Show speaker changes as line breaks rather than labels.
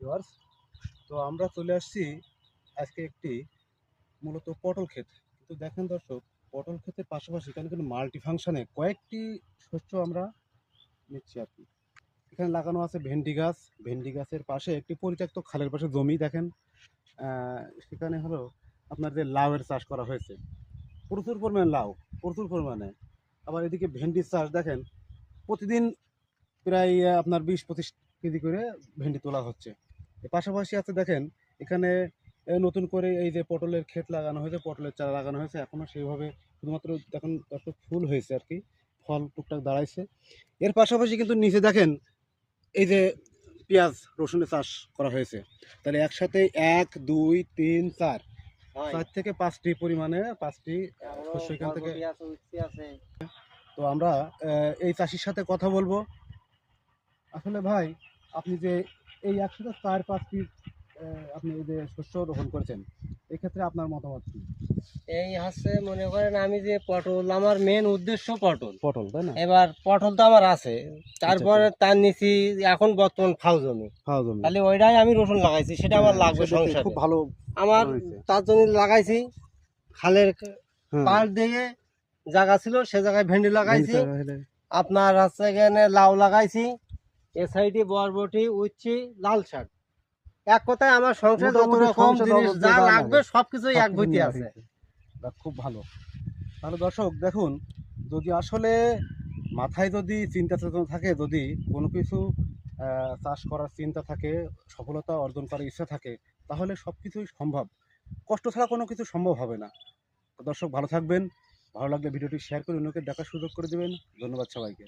Viewers, তো আমরা চলে আসছি আজকে একটি মূলত পটল ক্ষেত। কিন্তু দেখেন দর্শক, পটল ক্ষেতের পাশাপাশি এখানে কিন্তু মাল্টি ফাংশনে কয়েকটি শস্য আমরা নিচ্ছি আর কি। এখানে লাগানো আছে ভেন্ডি গাছ। ভেন্ডি গাছের পাশে একটি পরিত্যক্ত খালের পাশে জমি দেখেন, সেখানে হলো আপনার যে লাউয়ের চাষ করা হয়েছে, প্রচুর পরিমাণে লাউ, প্রচুর পরিমাণে। আবার এদিকে ভেন্ডির চাষ দেখেন, প্রতিদিন প্রায় আপনার 20-25 কেজি করে ভেন্ডি তোলা হচ্ছে। এর পাশাপাশি আছে দেখেন, এখানে নতুন করে এই যে পটলের ক্ষেত লাগানো হয়েছে, পটলের চারা লাগানো হয়েছে, এখনও সেইভাবে শুধুমাত্র দেখুন দর্শক ফুল হয়েছে আর কি, ফল টুকটাক দাঁড়াইছে। এর পাশাপাশি কিন্তু নিচে দেখেন এই যে পেঁয়াজ রসুনের চাষ করা হয়েছে। তাহলে একসাথে 1 2 3 4 থেকে 5টি পরিমাণে 5টি শস্য এখান থেকে। তো আমরা এই চাষির সাথে কথা বলবো। আসলে ভাই, আপনি যে এই একসাথে 4-5টি আপনি এই যে শস্য রোপণ করেছেন, এক্ষেত্রে আপনার মতামত কি?
এই হচ্ছে মনে করেন আমি যে পটল, আমার মেন উদ্দেশ্য পটল।
পটল, তাই না?
এবার পটল তো আমার আছে, তারপরে
আচ্ছা।
তার নিচে এখন বর্তমান ফাউ জমি,
খাওয়া জমি।
তাহলে ওইটাই আমি রসুন লাগাইছি, সেটা আমার লাগবে
সেটা দেখতে
সংসারে।
খুব ভালো
আমার
হয়েছে।
তার জন্য লাগাইছি খালের
হ্যাঁ।
পাড় দিয়ে জায়গা ছিল, সে জায়গায় ভেন্ডি লাগাইছি,
ভেন্ডি চারা
আপনার হচ্ছে এখানে লাউ লাগাইছি, এ সাইডে বরবটি, উচ্ছে, লাল শাক। এক কথায় আমার সংসারে যত
মোটামুটি
রকম
সংসার
জিনিস
যাবতীয়
যা
যা
লাগবে
লাগে,
সবকিছুই এক
সবকিছু
বইতে
নিয়ে
আছে।
হয়েছে। বাহ, খুব ভালো। তাহলে দর্শক দেখুন, যদি আসলে মাথায় যদি চিন্তা চেতনা থাকে, যদি কোনো কিছু চাষ করার চিন্তা থাকে, সফলতা অর্জন করার ইচ্ছা থাকে, তাহলে সব কিছুই সম্ভব। কষ্ট ছাড়া কোনো কিছু সম্ভব হবে না। তো দর্শক ভালো থাকবেন। ভালো লাগলে ভিডিওটি শেয়ার করে অন্যকে দেখার সুযোগ করে দেবেন। ধন্যবাদ সবাইকে।